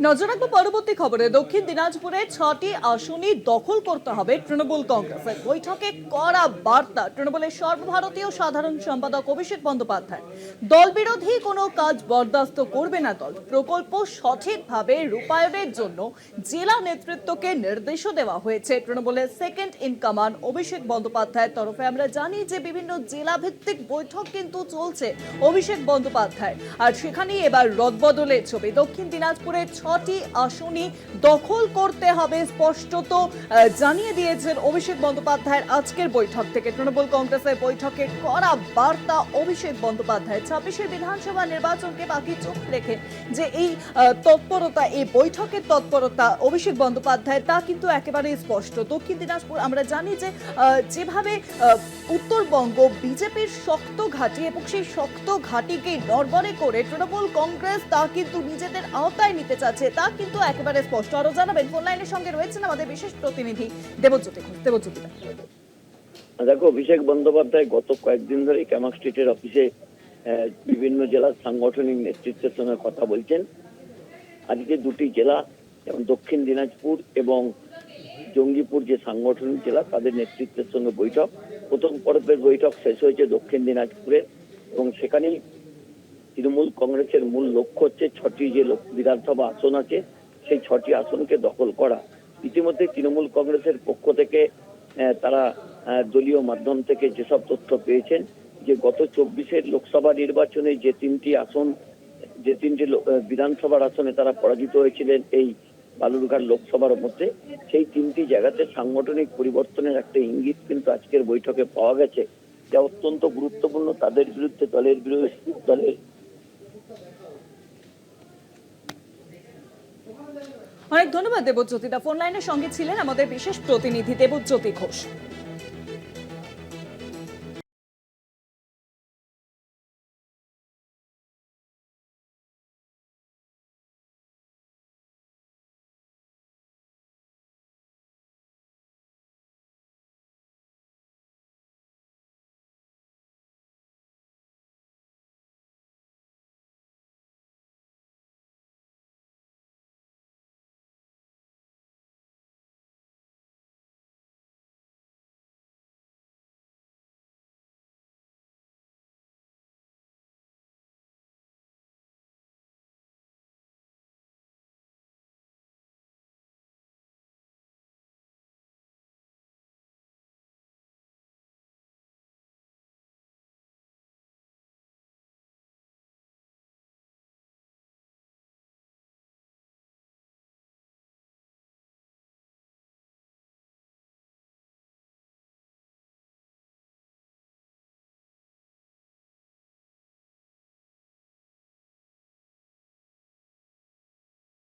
নজর রাখবো পরবর্তী খবরে। দক্ষিণ দিনাজপুরে 6টি আসনই দখল করতে হবে তৃণমূল কংগ্রেসের। বৈঠকে কড়া বার্তা তৃণমূলের সর্বভারতীয় সাধারণ সম্পাদক অভিষেক বন্দ্যোপাধ্যায়। দল বিরোধী কোনো কাজ বরদাস্ত করবে না দল। প্রকল্প সঠিকভাবে রূপায়ণের জন্য জেলা নেতৃত্বকে নির্দেশও দেওয়া হয়েছে তৃণমূলের সেকেন্ড ইন কমান্ড অভিষেক বন্দ্যোপাধ্যায়ের তরফে। আমরা জানি যে বিভিন্ন জেলা ভিত্তিক বৈঠক কিন্তু চলছে অভিষেক বন্দ্যোপাধ্যায়, আর সেখানেই এবার রদবদলের ছবি। দক্ষিণ দিনাজপুরে 6টি আসনই দখল করতে হবে স্পষ্টত জানিয়ে দিয়েছেন অভিষেক বন্দ্যোপাধ্যায়ের আজকের বৈঠক থেকে। তৃণমূল কংগ্রেসের বৈঠকে কড়া বার্তা অভিষেক বন্দ্যোপাধ্যায়। 26 বিধানসভা নির্বাচনকে বাকি চোখ রেখে যে এই তৎপরতা, এই বৈঠকের তৎপরতা অভিষেক বন্দ্যোপাধ্যায়, তা কিন্তু একেবারেই স্পষ্ট। দক্ষিণ দিনাজপুর আমরা জানি যে যেভাবে উত্তরবঙ্গ বিজেপির শক্ত ঘাঁটি, এবং সেই শক্ত ঘাঁটিকে নড়বড়ে করে তৃণমূল কংগ্রেস তা কিন্তু নিজেদের আওতায় নিতে চাচ্ছে, তা কিন্তু একেবারে স্পষ্ট। আরো জানাবেন, ফোন লাইনের সঙ্গে রয়েছেন আমাদের বিশেষ প্রতিনিধি দেবজ্যোতি ঘোষ। দেবজ্যোতি, দেখো, অভিষেক বন্দ্যোপাধ্যায় গত কয়েকদিন ধরে ক্যামাক স্ট্রিটের অফিসে বিভিন্ন জেলার সাংগঠনিক নেতৃত্বের সঙ্গে কথা বলছেন। আজকে দুটি জেলা, যেমন দক্ষিণ দিনাজপুর এবং জঙ্গিপুর যে সাংগঠনিক জেলা, তাদের নেতৃত্বের সঙ্গে বৈঠক। প্রথম পর্বের বৈঠক শেষ হয়েছে দক্ষিণ দিনাজপুরে, এবং সেখানেই তৃণমূল কংগ্রেসের মূল লক্ষ্য হচ্ছে 6টি যে বিধানসভা আসন আছে সেই 6টি আসনকে দখল করা। ইতিমধ্যে তৃণমূল কংগ্রেসের পক্ষ থেকে তারা দলীয় মাধ্যম থেকে যেসব তথ্য পেয়েছেন যে গত 24 লোকসভা নির্বাচনে যে 3টি বিধানসভার আসনে তারা পরাজিত হয়েছিলেন এই বালুরঘাট লোকসভার মধ্যে, সেই 3টি জায়গাতে সাংগঠনিক পরিবর্তনের একটা ইঙ্গিত কিন্তু আজকের বৈঠকে পাওয়া গেছে, যা অত্যন্ত গুরুত্বপূর্ণ। তাদের বিরুদ্ধে দলের অনেক ধন্যবাদ দেবজ্যোতিদা। ফোন লাইনের সঙ্গে ছিলেন আমাদের বিশেষ প্রতিনিধি দেবজ্যোতি ঘোষ।